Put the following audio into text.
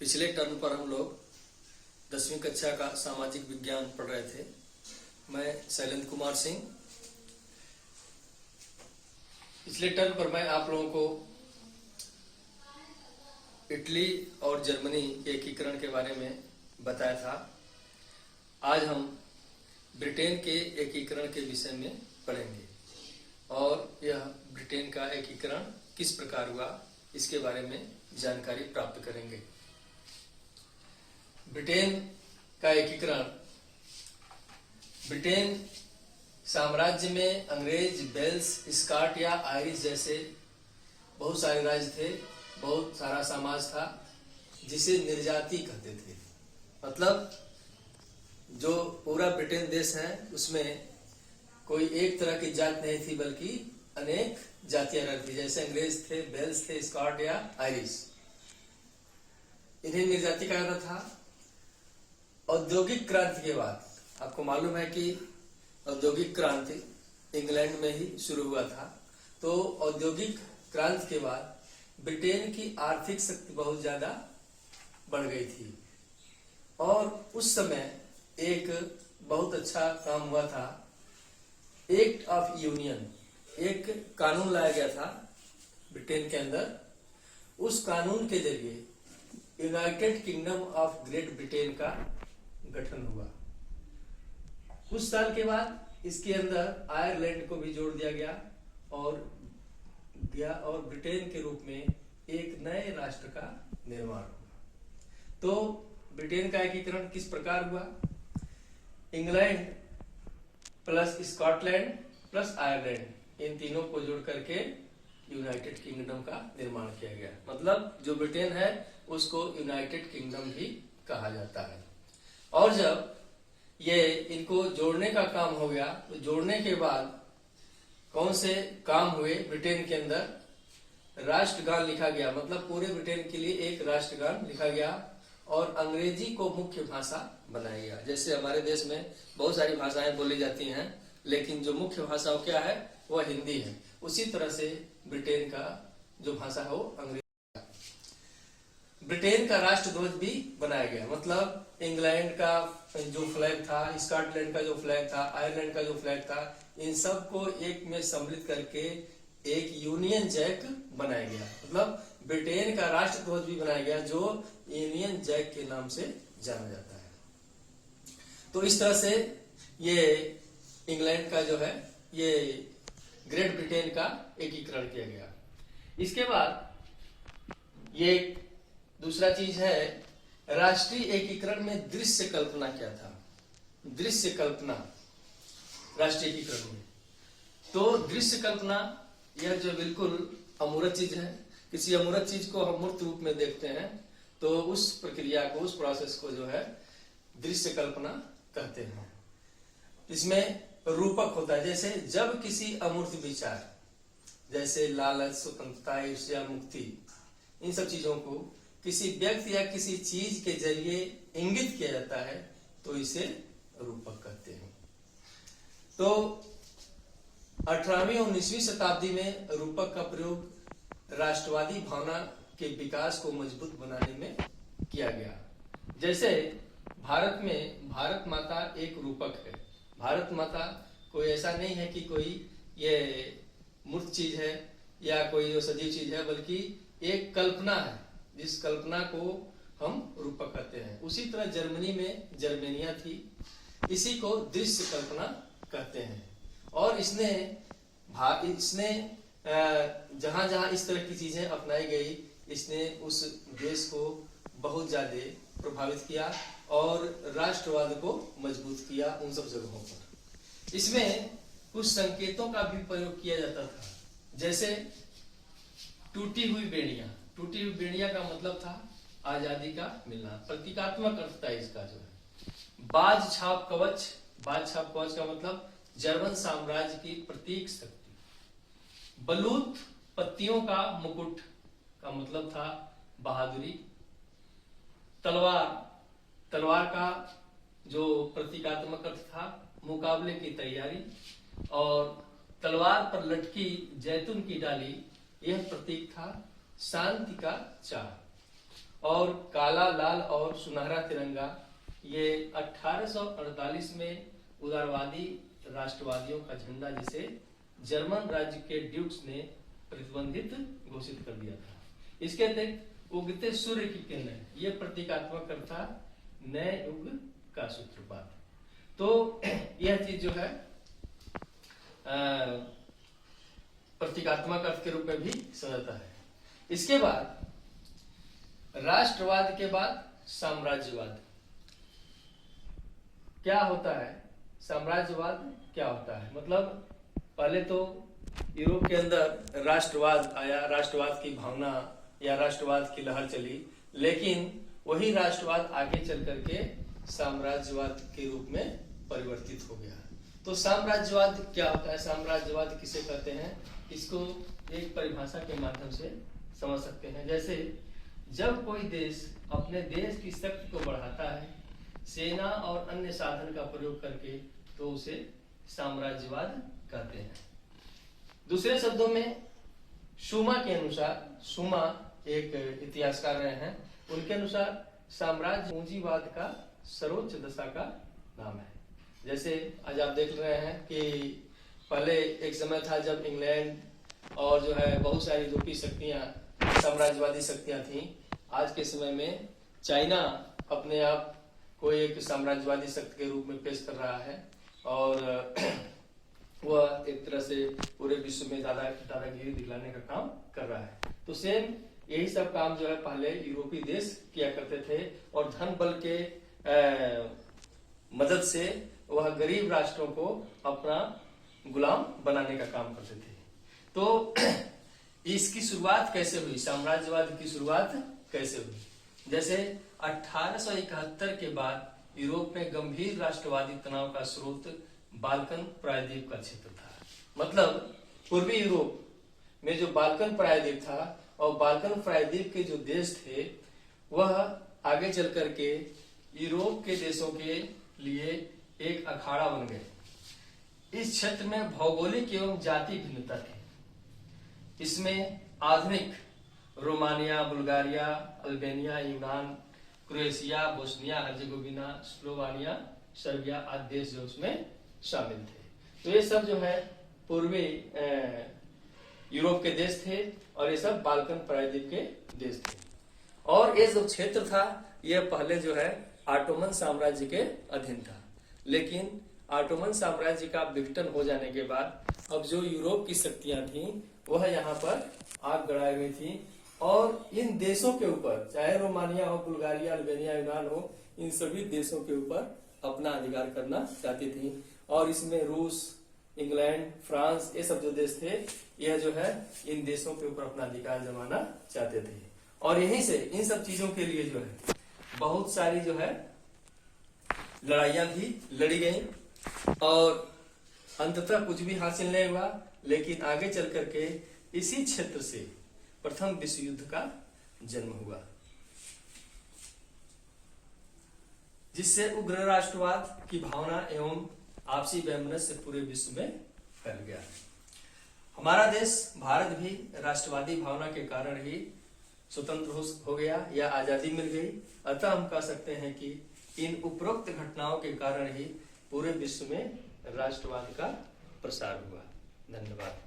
पिछले टर्म पर हम लोग 10वीं कक्षा का सामाजिक विज्ञान पढ़ रहे थे। मैं शैलेंद्र कुमार सिंह। पिछले टर्म पर मैं आप लोगों को इटली और जर्मनी के एकीकरण के बारे में बताया था। आज हम ब्रिटेन के एकीकरण के विषय में पढ़ेंगे और यह ब्रिटेन का एकीकरण किस प्रकार हुआ इसके बारे में जानकारी प्राप्त करेंगे। ब्रिटेन का एकीकरण। ब्रिटेन साम्राज्य में अंग्रेज, वेल्स, स्कॉट या आयरिश जैसे बहुत सारे राज्य थे, बहुत सारा समाज था जिसे निर्जाति कहते थे। मतलब जो पूरा ब्रिटेन देश है उसमें कोई एक तरह की जात नहीं थी बल्कि अनेक जातियां रहती थी। जैसे अंग्रेज थे, वेल्स थे, स्कॉट या आयरिश, इन्हें निर्जाति कहा जाता था। औद्योगिक क्रांति के बाद आपको मालूम है कि औद्योगिक क्रांति इंग्लैंड में ही शुरू हुआ था। तो औद्योगिक क्रांति के बाद ब्रिटेन की आर्थिक शक्ति बहुत ज्यादा बढ़ गई थी और उस समय एक बहुत अच्छा काम हुआ था। एक्ट ऑफ यूनियन, एक कानून लाया गया था ब्रिटेन के अंदर। उस कानून के जरिए United kingdom of great Britain का गठन हुआ। कुछ साल के बाद इसके अंदर आयरलैंड को भी जोड़ दिया गया और ब्रिटेन के रूप में एक नए राष्ट्र का निर्माण हुआ। तो ब्रिटेन का एकीकरण किस प्रकार हुआ? England plus Scotland plus Ireland, इन तीनों को जोड़ करके यूनाइटेड किंगडम का निर्माण किया गया। मतलब जो ब्रिटेन है उसको यूनाइटेड किंगडम भी कहा जाता है। और जब ये इनको जोड़ने का काम हो गया तो जोड़ने के बाद कौन से काम हुए? ब्रिटेन के अंदर राष्ट्रगान लिखा गया। मतलब पूरे ब्रिटेन के लिए एक राष्ट्रगान लिखा गया और अंग्रेजी को मुख्य भाषा बनाया गया। जैसे हमारे देश में बहुत सारी भाषाएं बोली जाती हैं लेकिन जो मुख्य भाषा वो क्या है? वह हिंदी है। उसी तरह से ब्रिटेन का जो भाषा है वो अंग्रेजी। ब्रिटेन का राष्ट्रध्वज भी बनाया गया। मतलब इंग्लैंड का जो फ्लैग था, स्कॉटलैंड का जो फ्लैग था, आयरलैंड का जो फ्लैग था, इन सब को एक में सम्मिलित करके एक यूनियन जैक बनाया गया। मतलब ब्रिटेन का राष्ट्रध्वज भी बनाया गया जो यूनियन जैक के नाम से जाना जाता है। तो इस तरह से ये इंग्लैंड का जो है ये ग्रेट ब्रिटेन का एकीकरण किया गया। इसके बाद ये दूसरा चीज है, राष्ट्रीय एकीकरण में दृश्य कल्पना क्या था? दृश्य कल्पना राष्ट्रीय एकीकरण में। तो दृश्य कल्पना यह जो बिल्कुल अमूर्त चीज है। किसी अमूर्त चीज को हम मूर्त रूप में देखते हैं तो उस प्रक्रिया को, उस प्रोसेस को जो है दृश्य कल्पना कहते हैं। इसमें रूपक होता है। जैसे जब किसी अमूर्त विचार जैसे लालच, स्वतंत्रता, ईर्ष्या, मुक्ति, इन सब चीजों को किसी व्यक्ति या किसी चीज के जरिए इंगित किया जाता है तो इसे रूपक कहते हैं। तो 18वीं और 19वीं शताब्दी में रूपक का प्रयोग राष्ट्रवादी भावना के विकास को मजबूत बनाने में किया गया। जैसे भारत में भारत माता एक रूपक है। भारत माता कोई ऐसा नहीं है कि कोई ये मूर्त चीज है या कोई सजीव चीज है, बल्कि एक कल्पना है जिस कल्पना को हम रूपक कहते हैं। उसी तरह जर्मनी में जर्मेनिया थी, इसी को दृश्य कल्पना कहते हैं। और इसने जहां जहां इस तरह की चीजें अपनाई गई, इसने उस देश को बहुत ज्यादा प्रभावित किया और राष्ट्रवाद को मजबूत किया उन सब जगहों पर। इसमें कुछ संकेतों का भी प्रयोग किया जाता था। जैसे टूटी हुई बेड़ियां। टूटी हुई बेड़ियां का मतलब था आजादी का मिलना। प्रतीकात्मक अर्थ था इसका जो है। बाज छाप कवच। बाज छाप कवच का मतलब जर्मन साम्राज्य की प्रतीक शक्ति। बलूत पत्तियों का मुकुट का मतलब था बहादुरी। तलवार, तलवार का जो प्रतीकात्मक अर्थ था मुकाबले की तैयारी। और तलवार पर लटकी जैतून की डाली, यह प्रतीक था शांति का चाह। और काला, लाल और सुनहरा तिरंगा ये 1848 में उदारवादी राष्ट्रवादियों का झंडा, जिसे जर्मन राज्य के ड्यूक्स ने प्रतिबंधित घोषित कर दिया था। इसके अतिरिक्त उगते सूर्य की किरणें, ये प्रतीकात्मक अर्थ था नए युग का सूत्रपात। तो यह चीज जो है प्रतीकात्मक अर्थ के रूप में भी समझता है। इसके बाद राष्ट्रवाद के बाद साम्राज्यवाद क्या होता है, साम्राज्यवाद क्या होता है। मतलब पहले तो यूरोप के अंदर राष्ट्रवाद आया, राष्ट्रवाद की भावना या राष्ट्रवाद की लहर चली, लेकिन वही राष्ट्रवाद आगे चल करके साम्राज्यवाद के रूप में परिवर्तित हो गया। तो साम्राज्यवाद क्या होता है, साम्राज्यवाद किसे कहते हैं, इसको एक परिभाषा के माध्यम से समझ सकते हैं। जैसे जब कोई देश अपने देश की शक्ति को बढ़ाता है सेना और अन्य साधन का प्रयोग करके, तो उसे साम्राज्यवाद कहते हैं। दूसरे शब्दों में शूमा के अनुसार, शूमा एक इतिहासकार रहे हैं, उनके अनुसार साम्राज्य पूंजीवाद का सर्वोच्च दशा का नाम है। जैसे आज आप देख रहे हैं कि पहले एक समय था जब इंग्लैंड और जो है बहुत सारी यूरोपीय शक्तियां, साम्राज्यवादी शक्तियां थीं। आज के समय में चाइना अपने आप को एक साम्राज्यवादी शक्ति के रूप में पेश कर रहा है और वह एक तरह से पूरे विश्व में दादागिरी दिखलाने का काम कर रहा है। तो सेम यही सब काम जो है पहले यूरोपीय देश किया करते थे और धन बल के मदद से वह गरीब राष्ट्रों को अपना गुलाम बनाने का काम करते थे। तो इसकी शुरुआत कैसे हुई, साम्राज्यवाद की शुरुआत कैसे हुई। जैसे 1871 के बाद यूरोप में गंभीर राष्ट्रवादी तनाव का स्रोत बाल्कन प्रायद्वीप का क्षेत्र था। मतलब पूर्वी यूरोप में जो बाल्कन प्रायद्वीप था और बाल्कन प्रायद्वीप के जो देश थे वह आगे चल करके यूरोप के देशों के लिए एक अखाड़ा बन गए। इस क्षेत्र में भौगोलिक एवं जाति भिन्नता थी। इसमें आधुनिक रोमानिया, बुल्गारिया, अल्बेनिया, यूनान, Croatia, Bosnia Herzegovina, Slovenia, Serbia आदि देश जो उसमें शामिल थे। तो ये सब जो है पूर्वी यूरोप के देश थे और ये सब बाल्कन प्रायद्वीप के देश थे। और ये जो क्षेत्र था यह पहले जो है ऑटोमन साम्राज्य के अधीन था, लेकिन ऑटोमन साम्राज्य का विघटन हो जाने के बाद अब जो यूरोप की शक्तियां थीं वह यहाँ पर आग गड़ाई हुई थी और इन देशों के ऊपर, चाहे रोमानिया हो, बुल्गारिया, अल्बेनिया, यूनान हो, इन सभी देशों के ऊपर अपना अधिकार करना चाहती थी। और इसमें रूस, इंग्लैंड, फ्रांस, ये सब जो देश थे यह जो है इन देशों के ऊपर अपना अधिकार जमाना चाहते थे। और यहीं से इन सब चीजों के लिए जो है बहुत सारी जो है लड़ाइयां भी लड़ी गई और अंततः कुछ भी हासिल नहीं हुआ। लेकिन आगे चल करके इसी क्षेत्र से प्रथम विश्व युद्ध का जन्म हुआ, जिससे उग्र राष्ट्रवाद की भावना एवं आपसी वैमनस्य पूरे विश्व में फैल गया। हमारा देश भारत भी राष्ट्रवादी भावना के कारण ही स्वतंत्र हो गया या आजादी मिल गई। अतः हम कह सकते हैं कि इन उपरोक्त घटनाओं के कारण ही पूरे विश्व में राष्ट्रवाद का प्रसार हुआ। धन्यवाद।